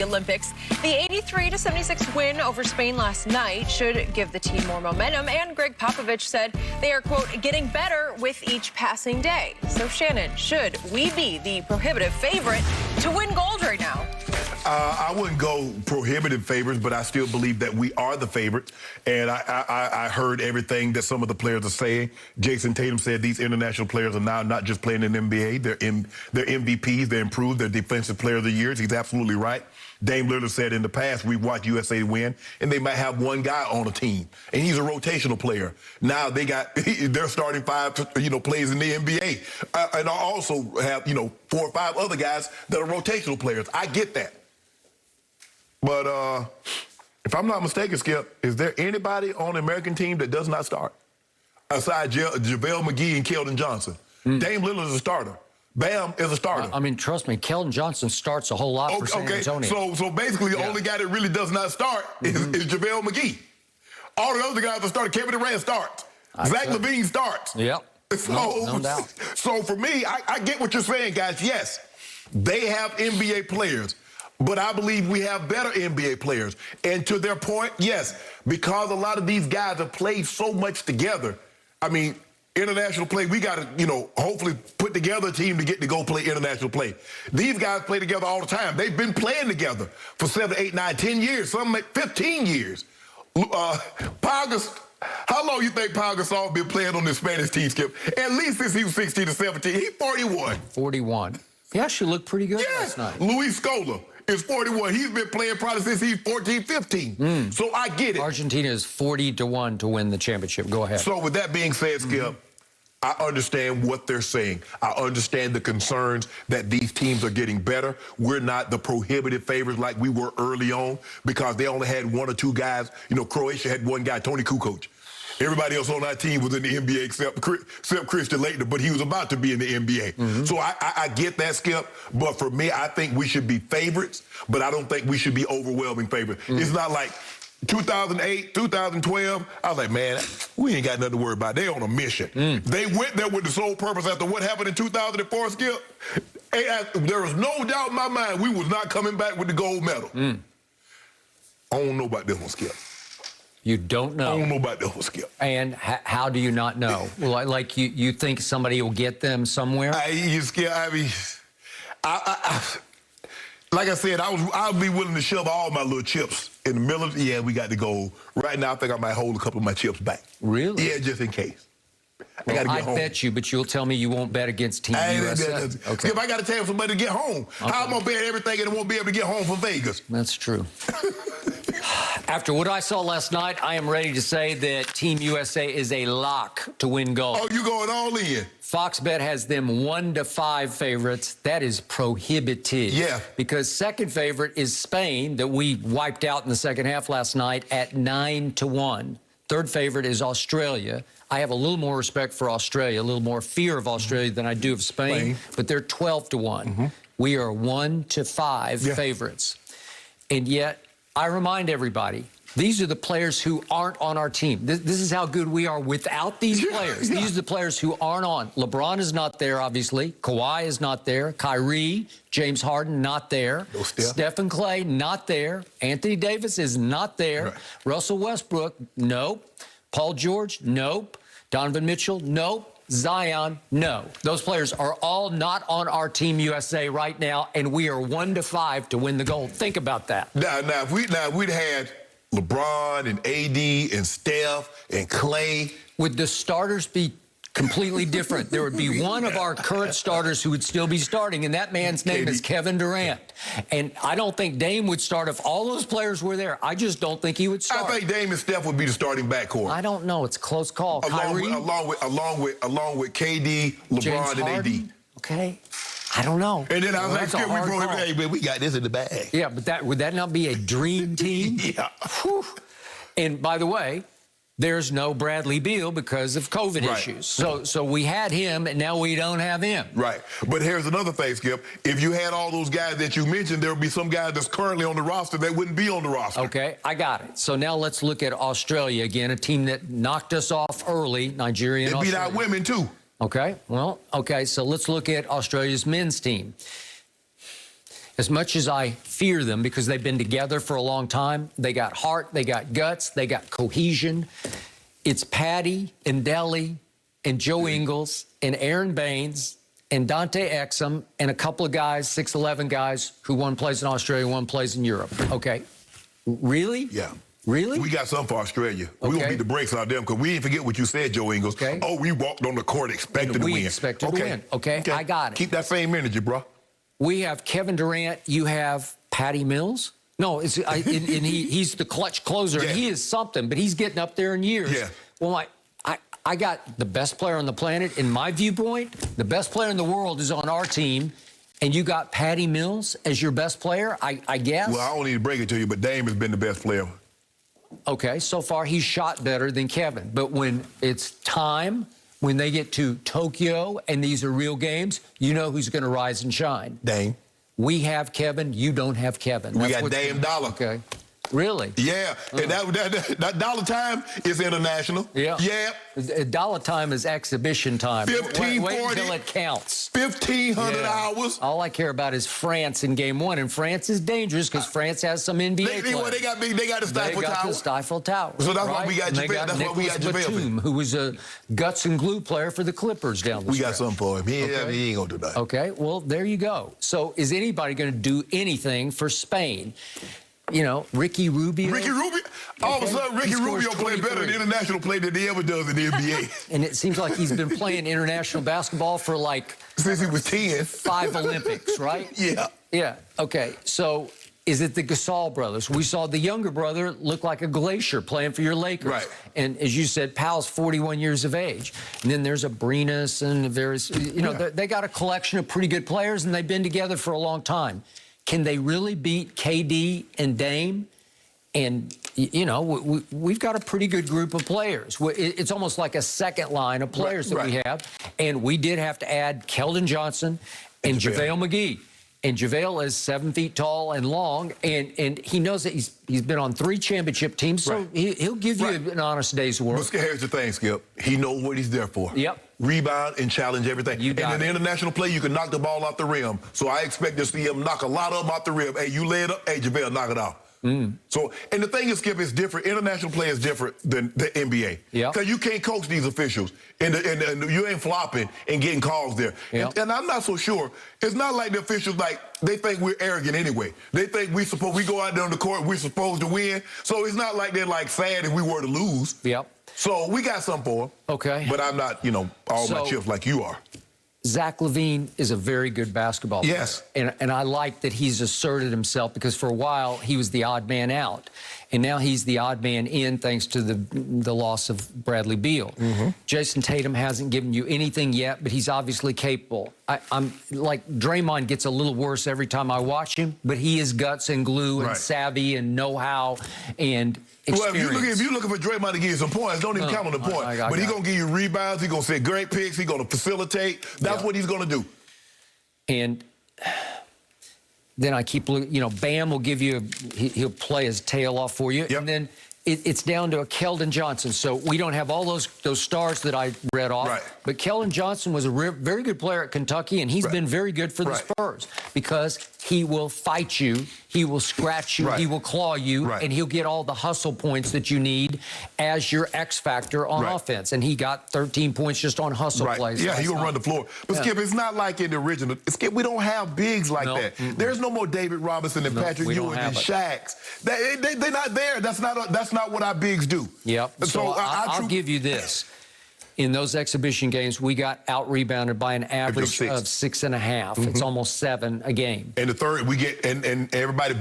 Olympics. The 83-76 win over Spain last night should give the team more momentum, and Greg Popovich said they are, quote, getting better with each passing day. So, Shannon, should we be the prohibitive favorite to win gold right now? I wouldn't go prohibitive favorites, but I still believe that we are the favorite. And I heard everything that some of the players are saying. Jason Tatum said these international players are now not just playing in the NBA. They're MVPs. They're improved. They're Defensive Player of the Year. He's absolutely right. Dame Lillard said in the past, we've watched USA win, and they might have one guy on a team, and he's a rotational player. Now they got their starting five, plays in the NBA, and I also have 4 or 5 other guys that are rotational players. I get that, but if I'm not mistaken, Skip, is there anybody on the American team that does not start aside JaVale McGee and Keldon Johnson? Dame Lillard is a starter. Bam is a starter. I mean, trust me, Keldon Johnson starts a whole lot for San Antonio. So basically, the only guy that really does not start is JaVale McGee. All the other guys that started, Kevin Durant starts. Zach LaVine starts. Yep. So, no doubt. So for me, I get what you're saying, guys. Yes, they have NBA players, but I believe we have better NBA players. And to their point, yes, because a lot of these guys have played so much together. I mean, international play, we got to, hopefully put together a team to get to go play international play. These guys play together all the time. They've been playing together for 7, 8, 9, 10 years, some 15 years. How long you think Pau Gasol been playing on this Spanish team, Skip? At least since he was 16 or 17. He's 41. 41. He actually looked pretty good last night. Luis Scola is 41. He's been playing probably since he's 14, 15. So I get it. Argentina is 40-1 to win the championship. Go ahead. So with that being said, Skip, I understand what they're saying. I understand the concerns that these teams are getting better. We're not the prohibitive favorites like we were early on because they only had 1 or 2 guys. Croatia had 1 guy, Toni Kukoc. Everybody else on that team was in the NBA except Christian Laettner, but he was about to be in the NBA. So I get that, Skip. But for me, I think we should be favorites, but I don't think we should be overwhelming favorites. It's not like 2008, 2012, I was like, man, we ain't got nothing to worry about. They on a mission. They went there with the sole purpose after what happened in 2004, Skip. There was no doubt in my mind we was not coming back with the gold medal. I don't know about this one, Skip. You don't know? I don't know about this one, Skip. And how do you not know? Like you think somebody will get them somewhere? Like I said, I'll be willing to shove all my little chips in the middle. Yeah, we got to go. Right now, I think I might hold a couple of my chips back. Really? Yeah, just in case. Well, I got to get home. Bet you, but you'll tell me you won't bet against Team USA. Okay. If I got to tell somebody to get home, how am I going to bet everything and won't be able to get home from Vegas? That's true. After what I saw last night, I am ready to say that Team USA is a lock to win gold. Oh, you going all in? Fox Bet has them 1-5 favorites. That is prohibitive. Yeah. Because second favorite is Spain, that we wiped out in the second half last night at 9-1. Third favorite is Australia. I have a little more respect for Australia, a little more fear of Australia than I do of Spain. But they're 12-1. We are 1-5 favorites. And yet, I remind everybody, these are the players who aren't on our team. This is how good we are without these players. These are the players who aren't on. LeBron is not there, obviously. Kawhi is not there. Kyrie, James Harden, not there. No Steph. Stephen Clay, not there. Anthony Davis is not there. Right. Russell Westbrook, nope. Paul George, nope. Donovan Mitchell, nope. Zion, no. Those players are all not on our Team USA right now, and we are 1-5 to win the gold. Think about that. Now if we'd had LeBron and AD and Steph and Clay. Would the starters be completely different? There would be one of our current starters who would still be starting, and that man's name is Kevin Durant. And I don't think Dame would start if all those players were there. I just don't think he would start. I think Dame and Steph would be the starting backcourt. I don't know. It's a close call. Along with KD, LeBron, and AD. Okay. I don't know. And then I was like, hey, man, we got this in the bag. Yeah, but would that not be a dream team? Yeah. Whew. And by the way, there's no Bradley Beal because of COVID issues. So we had him, and now we don't have him. Right. But here's another thing, Skip. If you had all those guys that you mentioned, there would be some guys that's currently on the roster that wouldn't be on the roster. Okay, I got it. So now let's look at Australia again, a team that knocked us off early, Nigeria and Australia. They beat our women, too. Okay, well, okay, so let's look at Australia's men's team. As much as I fear them because they've been together for a long time, they got heart, they got guts, they got cohesion. It's Patty and Deli and Joe Ingles and Aaron Baines and Dante Exum and a couple of guys, 6'11" guys, who one plays in Australia, one plays in Europe. Okay. Really? Yeah. Really? We got something for Australia. We're going to beat the brakes out of them because we didn't forget what you said, Joe Ingles. Okay. Oh, we walked on the court expecting to win. We expected to win. Okay, I got it. Keep that same energy, bro. We have Kevin Durant. You have Patty Mills. No, he's the clutch closer. Yeah. He is something, but he's getting up there in years. Yeah. Well, I got the best player on the planet. In my viewpoint, the best player in the world is on our team, and you got Patty Mills as your best player, I guess? Well, I don't need to break it to you, but Dame has been the best player. Okay, so far he's shot better than Kevin. But when it's time, when they get to Tokyo and these are real games, you know who's going to rise and shine. Dame. We have Kevin. You don't have Kevin. We got Dame Dollar. Okay. Really? Yeah. And that Dollar Time is international. Yeah. Yeah. Dollar Time is exhibition time. 15, wait 40. until it counts. 1,500 hours. All I care about is France in game one, and France is dangerous because France has some NBA players. They got the Stifle Tower. The Stifle Tower. So that's why right? we got JaVale. That's why we got JaVale. Batum, who was a guts and glue player for the Clippers down the We stretch. got something for him. He ain't going to do nothing. Okay, well, there you go. So is anybody going to do anything for Spain? You know, Ricky Rubio. All of a sudden, Ricky Rubio played better in international play than he ever does in the NBA. And it seems like he's been playing international basketball for like... Since he was 10. 5 Olympics, right? Yeah. Yeah, okay. So is it the Gasol brothers? We saw the younger brother look like a glacier playing for your Lakers. Right. And as you said, Powell's 41 years of age. And then there's Abrinas and various... You know, they got a collection of pretty good players, and they've been together for a long time. Can they really beat KD and Dame? And, you know, we've got a pretty good group of players. It's almost like a second line of players that we have. And we did have to add Keldon Johnson and JaVale McGee. And JaVale is 7 feet tall and long, and he knows that he's been on 3 championship teams, so he'll give you an honest day's work. But here's the thing, Skip. He knows what he's there for. Yep. Rebound and challenge everything. And in the international play, you can knock the ball off the rim. So I expect to see him knock a lot of them off the rim. Hey, you lay it up. Hey, JaVale, knock it off. So, and the thing is, Skip, is different. International play is different than the NBA. Yeah. Because you can't coach these officials, and you ain't flopping and getting calls there. Yep. And I'm not so sure. It's not like the officials, they think we're arrogant anyway. They think we go out there on the court, we're supposed to win. So it's not like they're sad if we were to lose. Yep. So we got something for him. Okay. But I'm not, all my chips like you are. Zach LaVine is a very good basketball player. Yes. And I like that he's asserted himself, because for a while he was the odd man out. And now he's the odd man in thanks to the loss of Bradley Beal. Jason Tatum hasn't given you anything yet, but he's obviously capable. I'm like, Draymond gets a little worse every time I watch him, but he is guts and glue and savvy and know-how and experience. Well, if you're looking for Draymond to give you some points, don't even count on the point. But he's going to give you rebounds. He's going to set great picks. He's going to facilitate. That's what he's going to do. And then I keep looking, Bam will give you, he'll play his tail off for you. And then it's down to a Keldon Johnson. So we don't have all those stars that I read off. But Keldon Johnson was a very good player at Kentucky, and he's been very good for the Spurs, because he will fight you, he will scratch you, he will claw you, and he'll get all the hustle points that you need as your X factor on offense. And he got 13 points just on hustle plays. Yeah, he'll run the floor. But Skip, it's not like in the original. Skip, we don't have bigs like that. There's no more David Robinson and Patrick Ewing and Shaqs. They're not there. That's not what our bigs do. Yep. So I'll give you this. In those exhibition games, we got out-rebounded by an average of 6.5. It's almost 7 a game. And the third, we get, and everybody...